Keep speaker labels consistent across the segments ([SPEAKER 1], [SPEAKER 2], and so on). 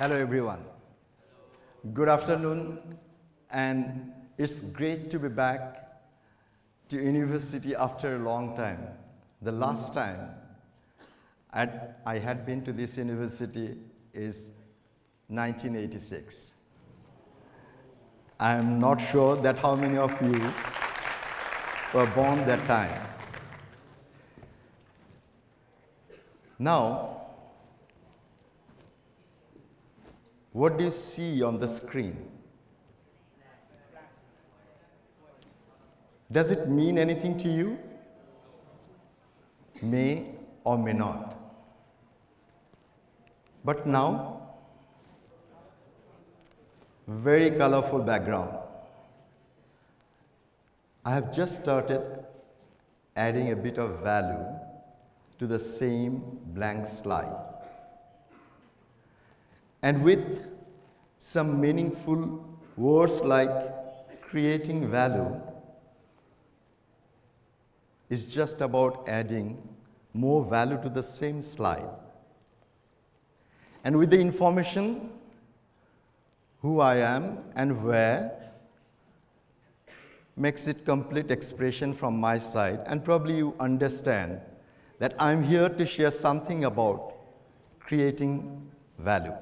[SPEAKER 1] Hello everyone. Good afternoon, and it's great to be back to university after a long time. The last time I had been to this university is 1986. I am not sure that how many of you were born that time. Now, what do you see on the screen? Does it mean anything to you? May or may not. But now, very colorful background. I have just started adding a bit of value to the same blank slide. And with some meaningful words like creating value is just about adding more value to the same slide. And with the information, who I am and where, makes it complete expression from my side, and probably you understand that I'm here to share something about creating value.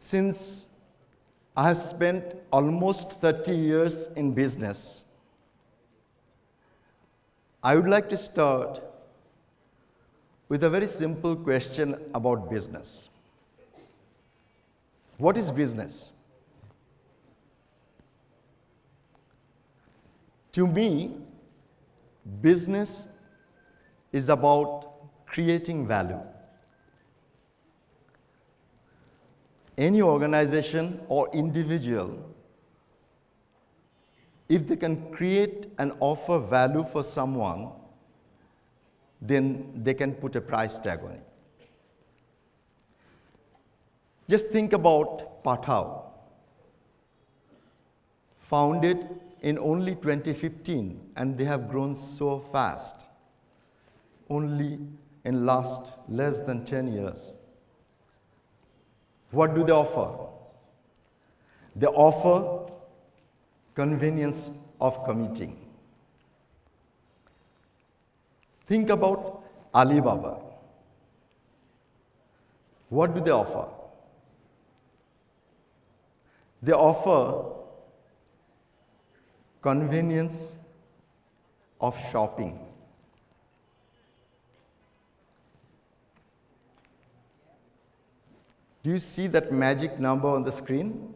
[SPEAKER 1] Since I have spent almost 30 years in business, I would like to start with a very simple question about business. What is business? To me, business is about creating value. Any organization or individual, if they can create and offer value for someone, then they can put a price tag on it. Just think about Pathao, founded in only 2015, and they have grown so fast, only in less than 10 years. What do they offer? They offer convenience of commuting. Think about Alibaba. What do they offer? They offer convenience of shopping. Do you see that magic number on the screen?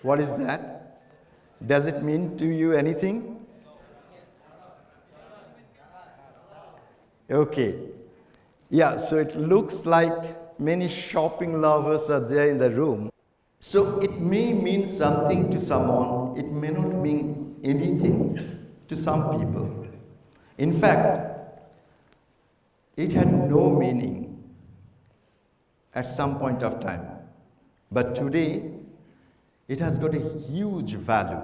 [SPEAKER 1] What is that? Does it mean to you anything? Okay. Yeah, so it looks like many shopping lovers are there in the room. So it may mean something to someone, it may not mean anything to some people. In fact, it had no meaning at some point of time. But today, it has got a huge value.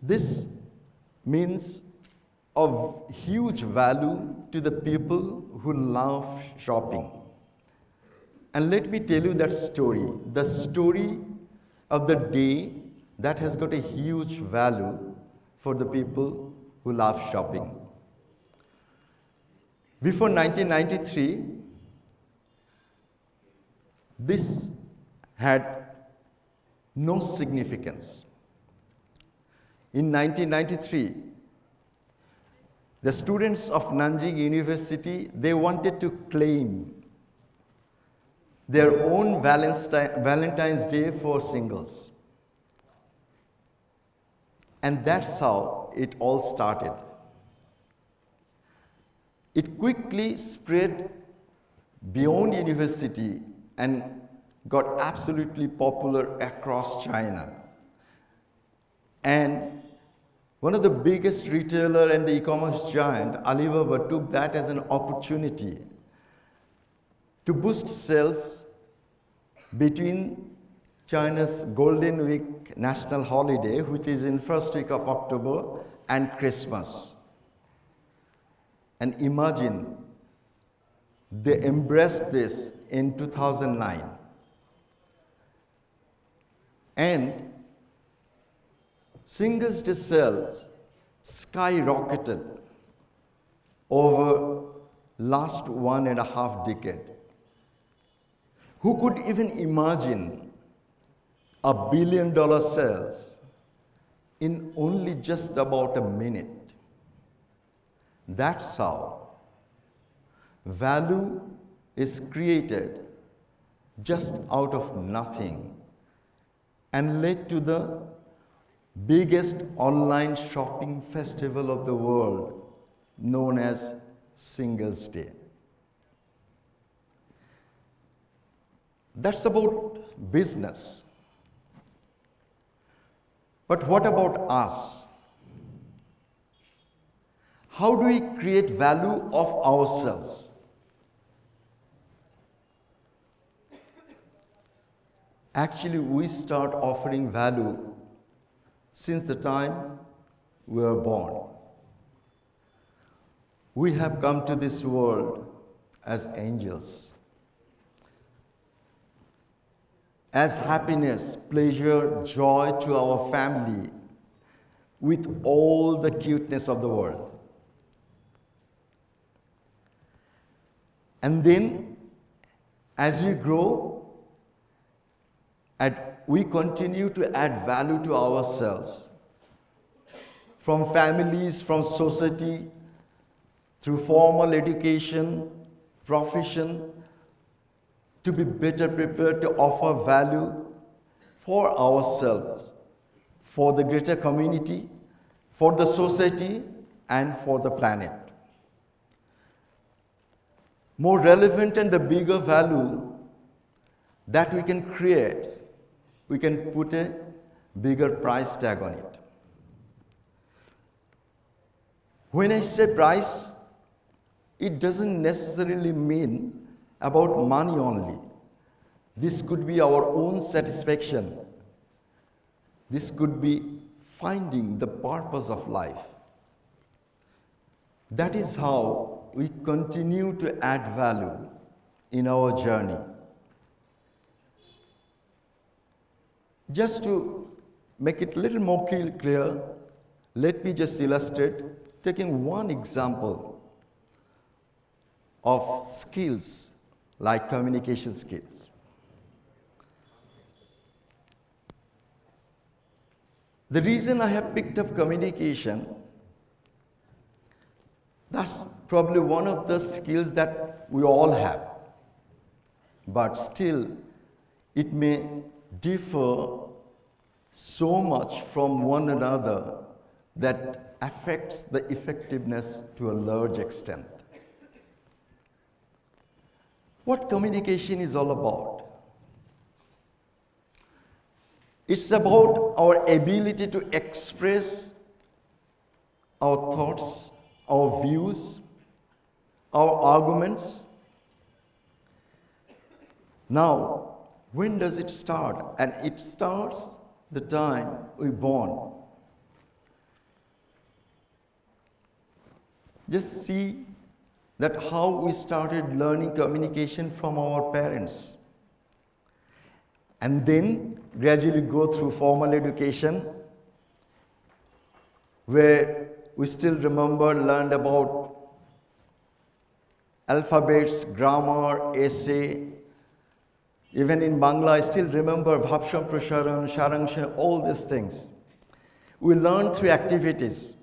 [SPEAKER 1] This means of huge value to the people who love shopping. And let me tell you that story, the story of the day that has got a huge value for the people who love shopping. Before 1993, this had no significance. In 1993, the students of Nanjing University, they wanted to claim their own Valentine's Day for singles. And that's how it all started. It quickly spread beyond university and got absolutely popular across China. And one of the biggest retailer and the e-commerce giant, Alibaba, took that as an opportunity to boost sales between China's Golden Week national holiday, which is in first week of October, and Christmas. And imagine they embraced this in 2009. And Singles' Day sales skyrocketed over last 1.5 decade. Who could even imagine $1 billion sales in only just about a minute? That's how value is created just out of nothing and led to the biggest online shopping festival of the world, known as Singles' Day. That's about business. But what about us? How do we create value of ourselves? Actually, we start offering value since the time we were born. We have come to this world as angels, as happiness, pleasure, joy to our family, with all the cuteness of the world. And then, as we grow, we continue to add value to ourselves, from families, from society, through formal education, profession, to be better prepared to offer value for ourselves, for the greater community, for the society, and for the planet. More relevant and the bigger value that we can create, we can put a bigger price tag on it. When I say price, it doesn't necessarily mean about money only. This could be our own satisfaction. This could be finding the purpose of life. That is how we continue to add value in our journey. Just to make it a little more clear, let me just illustrate, taking one example of skills like communication skills. The reason I have picked up communication, that's probably one of the skills that we all have, but still it may differ so much from one another that affects the effectiveness to a large extent. What communication is all about? It's about our ability to express our thoughts, our views, our arguments. Now, when does it start? And it starts the time we're born. Just see that how we started learning communication from our parents. And then gradually go through formal education, where we still learned about alphabets, grammar, essay. Even in Bangla, I still remember Bhapsham Prasharan, Sharangshan, all these things. We learn through activities,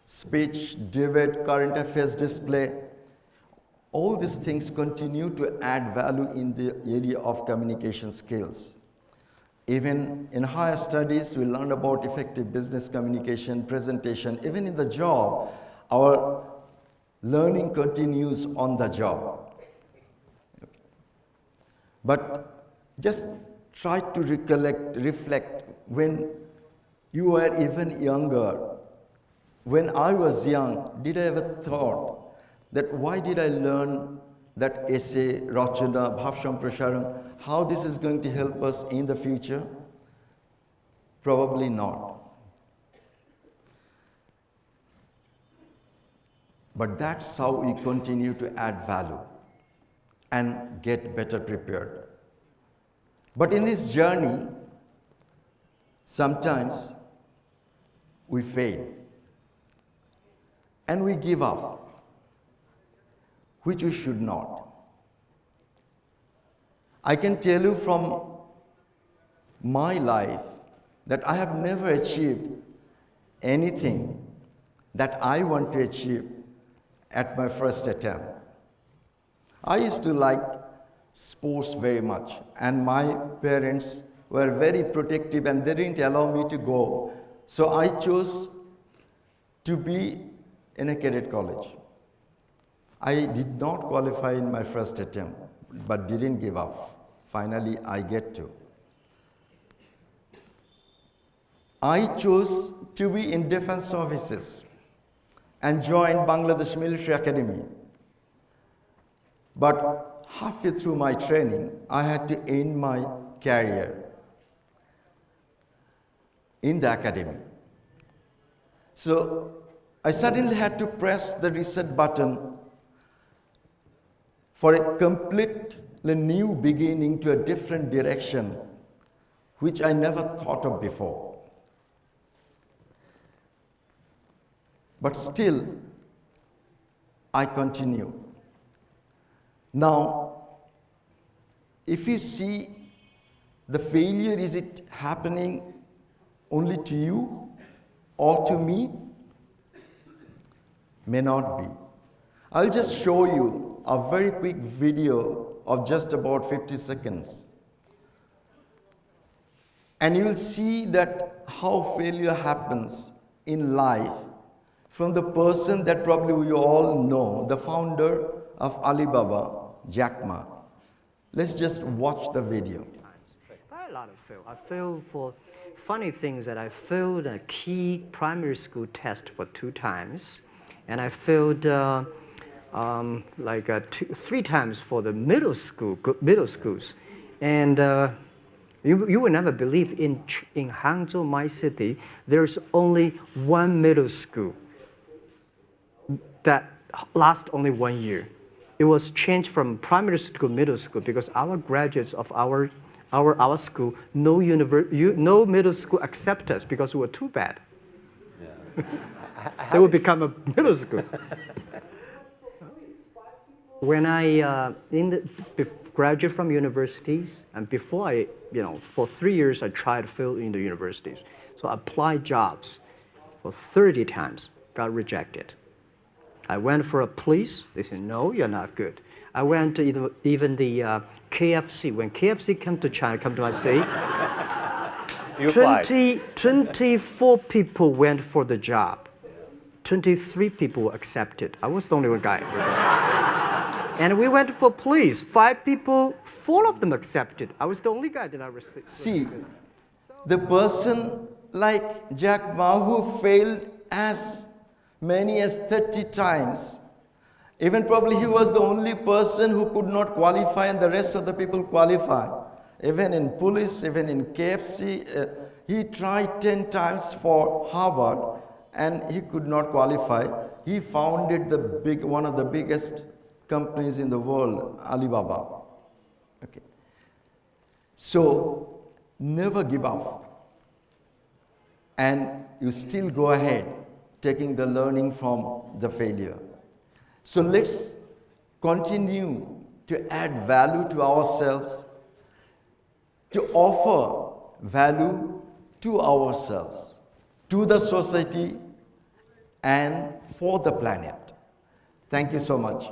[SPEAKER 1] speech, debate, current affairs display. All these things continue to add value in the area of communication skills. Even in higher studies, we learn about effective business communication, presentation. Even in the job, our learning continues on the job. But just try to reflect when you were even younger. When I was young, did I ever thought that why did I learn that essay, Rachana, Bhapsham Prasharan, how this is going to help us in the future? Probably not. But that's how we continue to add value and get better prepared. But in this journey, sometimes we fail and we give up, which we should not. I can tell you from my life that I have never achieved anything that I want to achieve at my first attempt. I used to like sports very much, and my parents were very protective and they didn't allow me to go. So I chose to be in a cadet college. I did not qualify in my first attempt, but didn't give up. Finally, I get to. I chose to be in defense services and joined Bangladesh Military Academy. But halfway through my training, I had to end my career in the academy. So I suddenly had to press the reset button for a completely new beginning to a different direction, which I never thought of before. But still, I continue. Now, if you see the failure, is it happening only to you or to me? May not be. I'll just show you a very quick video of just about 50 seconds. And you will see that how failure happens in life from the person that probably we all know, the founder of Alibaba, Jack Ma. Let's just watch the video.
[SPEAKER 2] I a lot of fail. I failed for funny things that I failed a key primary school test for 2 times, and I failed 3 times for the middle schools, and you will never believe in Hangzhou, my city, there's only one middle school that lasts only 1 year. It was changed from primary school to middle school because our graduates of our school, no middle school accept us because we were too bad. Yeah. They would become a middle school. When I graduate from universities, and before I, for 3 years I tried to fill in the universities. So I applied jobs for 30 times, got rejected. I went for a police, they said, no, you're not good. I went to even the KFC. When KFC came to China, come to my city, 24 people went for the job. 23 people were accepted. I was the only one guy. And we went for police. 5 people, 4 of them accepted. I was the only guy that I received.
[SPEAKER 1] See, the person like Jack Ma who failed as many as 30 times, even probably he was the only person who could not qualify and the rest of the people qualified. Even in police, even in KFC, he tried 10 times for Harvard and he could not qualify. He founded one of the biggest companies in the world, Alibaba. Okay. So never give up. And you still go ahead, taking the learning from the failure. So let's continue to add value to ourselves, to offer value to ourselves, to the society, and for the planet. Thank you so much.